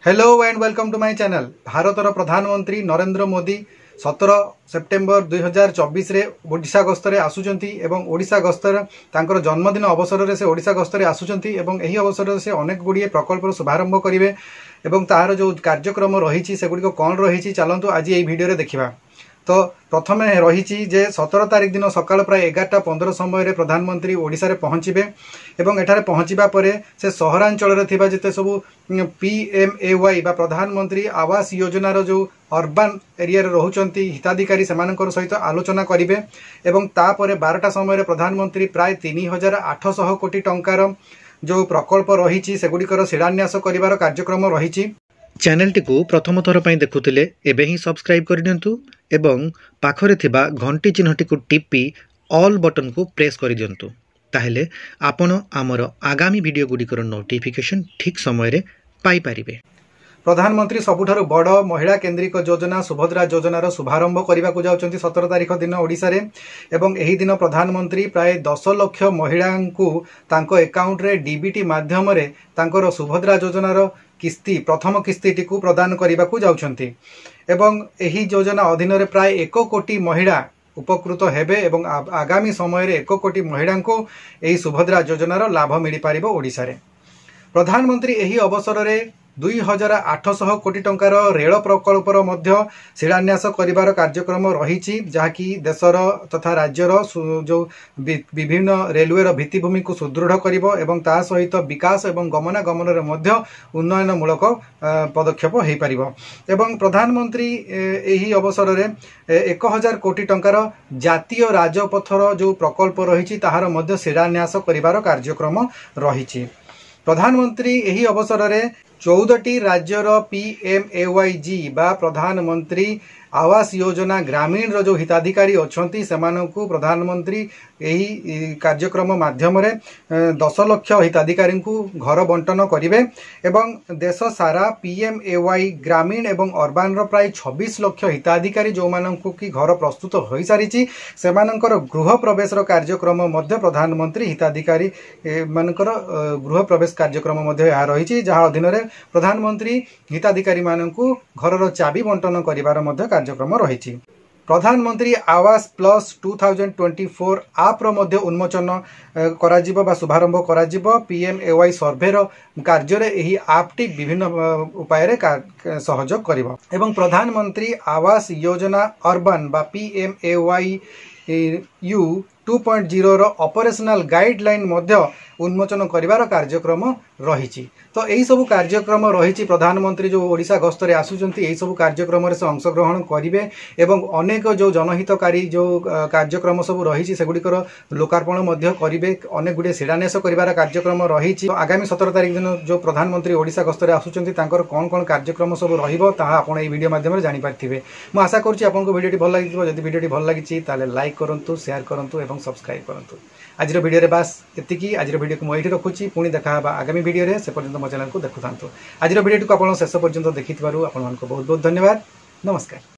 Hello and welcome to my channel. भारतर प्रधानमंत्री Narendra Modi 17 September 2024 रे ओडिशा गस्तरे आसुचंती एवं ओडिशा गस्तर तांकर जन्मदिन अवसर रे से ओडिशा गस्तरे आसुचंती एवं एही अवसर रे से अनेक गुड़िए प्रकल्पर शुभारंभ करिवे एवं तार जो कार्यक्रम रही सेगुड़ी कौन रही चलतु आज ये वीडियो रे देखिबा। तो प्रथम रही 17 तारिख दिन सकाल प्राय 11:15 समय प्रधानमंत्री ओडिशा रे पहुँचे एवं एठारे पहुँचवा पर से सहरांचल जिते सब PMAY बा प्रधानमंत्री आवास योजनार जो अर्बान एरिया रोचंती हिताधिकारी सेमानकर सहित आलोचना करेंगे एवं तापर 12टा समय प्रधानमंत्री प्राय 3800 कोटी टंकार जो प्रकल्प रही सेगुड़िकर शिलान्यास करिवार कार्यक्रम रही। चैनलटी को प्रथम थर पर देखुले एबे ही सब्सक्राइब करदियंतु एवं पाखरे थिबा घंटी चिन्हटी को टिपी ऑल बटन को प्रेस कर दियंतु ताहेले आपण आमर आगामी वीडियो गुड़िकर नोटिफिकेशन ठीक समय रे पाई परिबे। प्रधानमंत्री सबुठारु बड़ महिला केन्द्रिक योजना सुभद्रा योजनार शुभारंभ करने को जाउछंती 17 तारिख दिन ओडिशा रे एवं एही दिन प्रधानमंत्री प्राय 10 लाख महिला को तांको अकाउंट रे डीबीटी माध्यम रे तांकर सुभद्रा योजनार किस्ती प्रथम किस्ती को प्रदान करने को जाउछंती एवं एही योजना अधीन रे प्राय 1 कोटी महिला उपकृत हेबे एवं आगामी समय रे 1 कोटी महिला को एही सुभद्रा योजनार लाभ मिल पारिबो ओडिशा रे। प्रधानमंत्री एही अवसर रे 2800 कोटी टंकार रेल प्रकल्पर मध्य शिलान्यास करिवार कार्यक्रम रही जहाँकि देशर तथा राज्यर जो विभिन्न रेलवेर भित्तिभूमि को सुदृढ़ करिवो एवं ता सहित विकास एवं गमनागमन रे मध्य उन्नयनमूलक पदक्षेप हो पारिबो एवं प्रधानमंत्री एही अवसर रे 1000 कोटी टंकार जातीय राजपथर जो प्रकल्प रही ताहार मध्य शिलान्यास करिवार कार्यक्रम रही। प्रधानमंत्री एही अवसर रे 14टी राज्यर PMAYG बा प्रधानमंत्री आवास योजना ग्रामीण रो जो हिताधिकारी अछंती सेमानकु प्रधानमंत्री एही कार्यक्रम माध्यम रे 10 लाख हिताधिकारी को घर बंटन करिवे एवं देश सारा PMAY ग्रामीण एवं अर्बान रो प्राय 26 लाख हिताधिकारी जो मानकु की घर प्रस्तुत होई सारिची सेमानकर गृह प्रवेश रो कार्यक्रम मध्य प्रधानमंत्री हिताधिकारी मानकर गृह प्रवेश कार्यक्रम मध्य या रही जहाँ अधीन रे प्रधानमंत्री हिताधिकारी मानकु घर रो चाबी बंटन करिवार मध्य कार्यक्रम रही। प्रधानमंत्री आवास प्लस 2024 आप रो मध्य उन्मोचन कराजिबो बा शुभारंभ कराजिबो। PMAY सर्वे रो कार्य रे एही आपटी विभिन्न उपाय रे सहयोग करिवो एवं प्रधानमंत्री आवास योजना अर्बन बा PMAY 2.0 रो ऑपरेशनल गाइडलाइन मध्य उन्मोचन करिवार कार्यक्रम रही। तो यही सब कार्यक्रम रही प्रधानमंत्री जो ओडिशा गस्तरे आसुचंती यही सब कार्यक्रम से अंशग्रहण करेंगे एवं अनेक जो जनहितकारी जो कार्यक्रम सब रही सेगुड़िकर लोकार्पण करेंगे अनेक गुड़े शिलान्यास करिवार कार्यक्रम रही। तो आगामी 17 तारिख दिन जो प्रधानमंत्री ओडिशा गस्तरे आसुचंती तांकर कौन कौन कार्यक्रम सब रहिबो ताहा आपण एही वीडियो माध्यम जानि पारथिबे। मु आशा करूची आपनको वीडियोटी भल लागिथिबो। जदि वीडियोटी भल लागिछि ताले लाइक करंतु, शेयर करंतु एवं सब्सक्राइब करंतु। आज वीडियो रे बास एतिकी। आज वीडियो को मु एठी रखुची पुणी देखा आगामी वीडियो रे से पर्यंत मो चैनल को देखुथांतु। आज वीडियो को आपण शेष पर्यंत देखिथिबारु आपण मानको बहुत बहुत धन्यवाद। नमस्कार।